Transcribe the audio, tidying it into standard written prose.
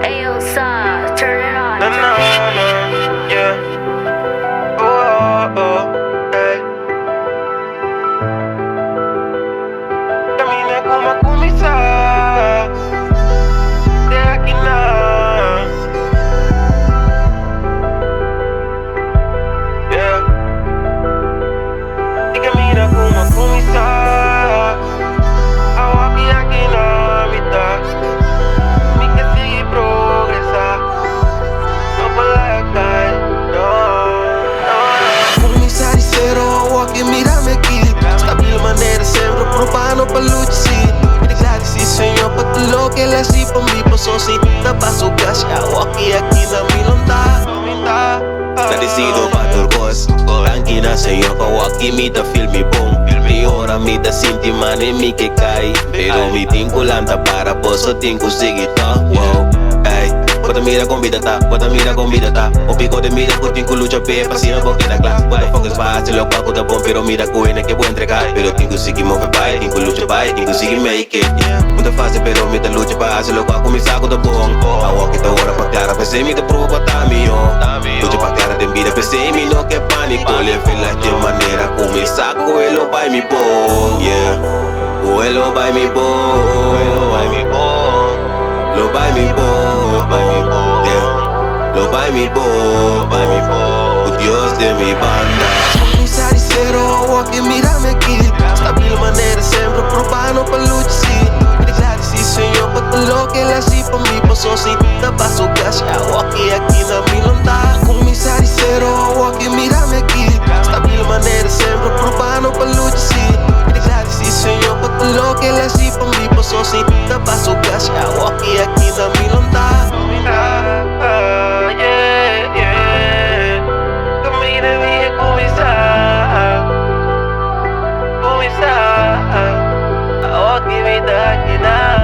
Ayo, Saw, turn it on. Na na na, yeah. Oh, oh, oh, hey. Camina como a começar. De aqui na. Yeah. E camina como a começar. Ao aqui na mitad. Me quer seguir progressar. Começar de zero, walk mira-me aqui. Stabil maneira, sempre propano pra lutar. Obrigado, sim, senhor, pra tudo que ele assim pra mim. Passou assim, tá passo o gás. Walk aqui na milonta. Parecido pra turcos. Aqui na senhor, pra walk me da filme bom. E ora me da sinti mane me que cai. Pero me vinculanta para posso tenho seguir tá. Wow, ay. Bota mira convida tá, o pico de mira curtin cu lucha pe pasina porque da class. What the fuck is fácil, lo pago da bom, pero mira cuena que vou entregar. Pero tenho que seguir move pai, tenho que lucha pai, tenho que seguir make it. Muita fase pero me da lucha fácil, lo pago me saco da bom. A walk da hora pra clara, pensei me da prova tá mio. Lucha pra clara de vida, pensei me no que pânico. Le fila de maneira como me saco, elo vai me bom, yeah. O elo vai me bom, elo vai me bom. Lo vai me bom, yeah. Lo vai me bom, o Deus de mi banda. Começar de zero, walk mira-me aqui. Stabil maneira, sempre propano pra lutar. Obrigado, sim, senhor, pra tudo que ele assim pra mim. Passou assim, tá passo o gás. Walk aqui na milonta. Começar de zero, walk mira-me aqui. Stabil maneira, sempre propano pra lutar. Obrigado, sim, senhor, pra tudo que ele assim pra mim. Passou assim, tá passo o gás. Walk aqui na milonta. Yeah, yeah. Camina minha começar. A walk me da aqui na.